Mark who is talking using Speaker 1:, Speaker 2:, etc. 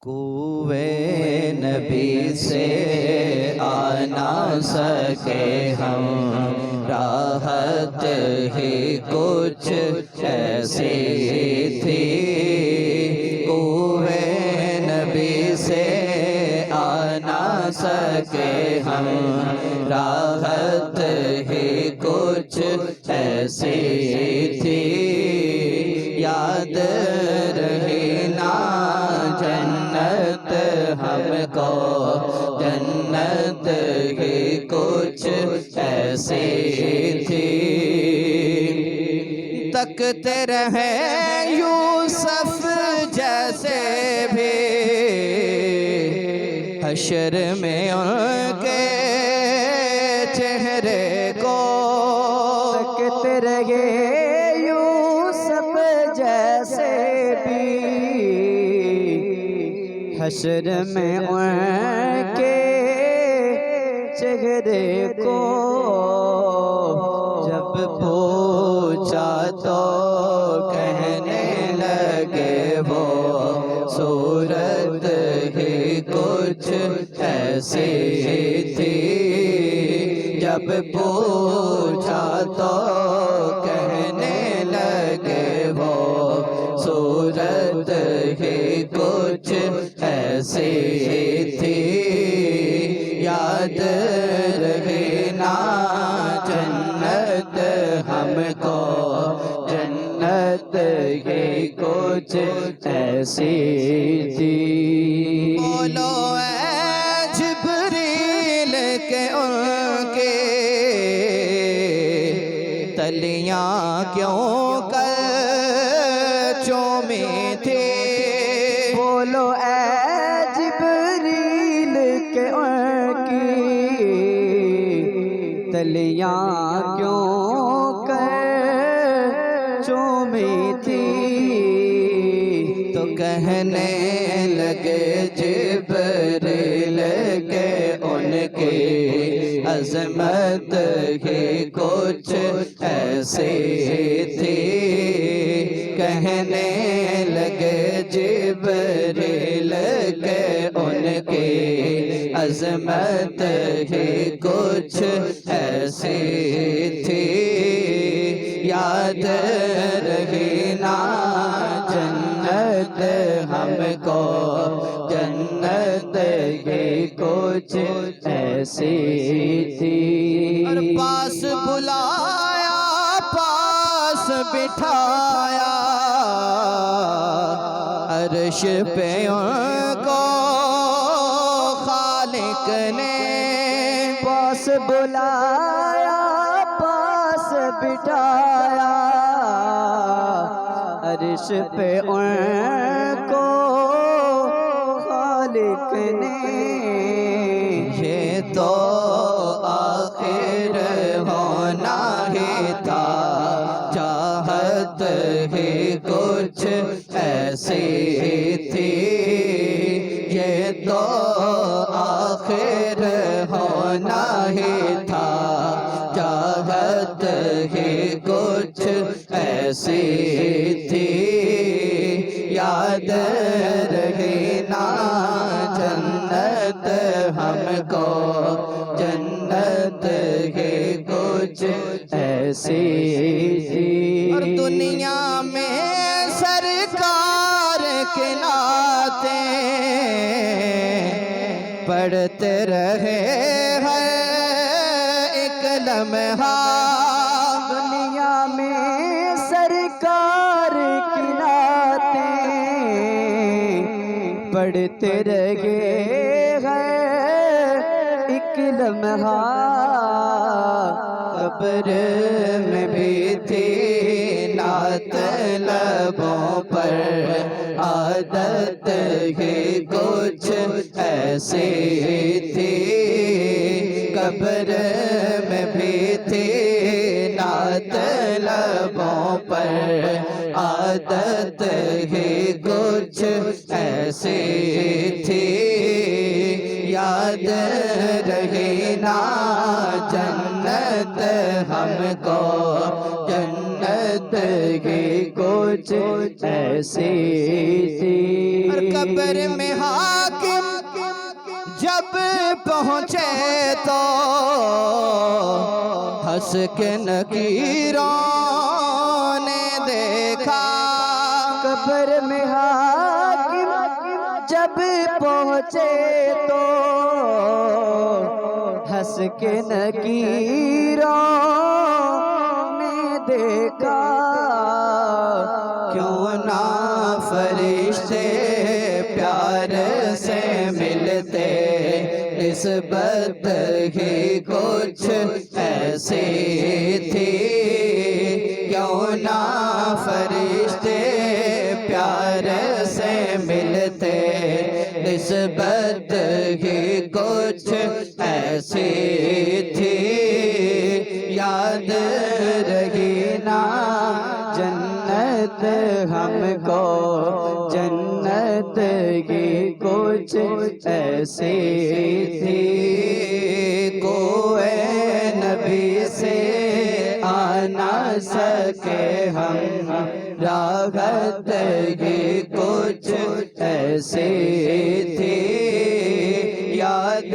Speaker 1: کوئے نبی سے آ نہ سکے ہم، راحت ہی کچھ ایسی تھی۔ کوئے نبی سے آ نہ سکے ہم، راحت ہی کچھ ایسی تھی۔ یاد رہی نا جنت ہم کو، جنت ہی کچھ ایسی تھی۔ تکتے رہے یوسف جیسے بھی حشر میں ان کے چہرے کو،
Speaker 2: تکتے رہے یوسف جیسے بھی حشر میں ان کے چہرے کو۔ جب پوچھا تو
Speaker 1: کہنے لگے وہ صورت ہی کچھ ایسی تھی۔ جب پوچھا تو کہنے لگے وہ صورت ہی کچھ ایسی تھی۔ یاد رہے نا جنت ہم کو، جنت ہی کچھ ایسی تھی۔ بولو اے جبریل کہ ان کے تلیاں کیوں کر چومی تھی۔
Speaker 2: بولو اے جبریل کہ ان کی تلیاں کیوں کر چومی تھی۔
Speaker 1: تو کہنے لگے جبریل کہ ان کی عظمت ہی کچھ ایسی تھی۔ کہنے لگے جبریل کہ ان کی عظمت ہی کچھ ایسی تھی۔ یاد رہی نا جنت ہم کو، جنت ہی کچھ ایسی تھی۔ اور پاس بلایا، پاس بٹھایا، عرش پہ ان کو خالق نے
Speaker 2: پاس بلایا، پاس بٹھایا، عرش پہ ان کو خالق نے۔
Speaker 1: یہ تو آخر ہونا ہی تھا، چاہت ہی کچھ ایسی تھی۔ یہ تو آخر ہونا ہی تھا، چاہت ہی کچھ ایسی تھی۔ یاد رہی نا جنت ہم کو، جنت ہی کچھ ایسی تھی۔ اور دنیا میں سرکار کے ناطے پڑھتے رہے ہیں ایک لمحہ۔
Speaker 2: دنیا میں سرکار کی نعتیں پڑھتے رہے ہیں ایک لمحہ۔
Speaker 1: قبر میں بھی تھی نعت لبوں پر، عادت ہی کچھ ایسی تھی۔ قبر میں بھی تھی نعت لبوں پر، عادت ہی کچھ ایسی تھی۔ یاد رہی نا جنت ہم کو، جنت ہی کچھ
Speaker 2: کچھ ایسی تھی۔
Speaker 1: اور قبر میں حاکم جب پہنچے تو ہنس کے نکیروں نے دیکھا۔
Speaker 2: قبر میں حاکم جب پہنچے تو ہنس کے نکیروں نے دیکھا۔
Speaker 1: کیوں نہ فرشتے پیار سے ملتے، نسبت ہی کچھ ایسی تھی۔ کیوں نہ فرشتے پیار سے ملتے، نسبت ہی کچھ ایسی تھی۔ یاد رہی نا
Speaker 2: جنت ہم کو، جنت کی کچھ ایسی تھی۔
Speaker 1: کوئے نبی سے آ نہ سکے ہم، راحت کی کچھ ایسی تھی۔ یاد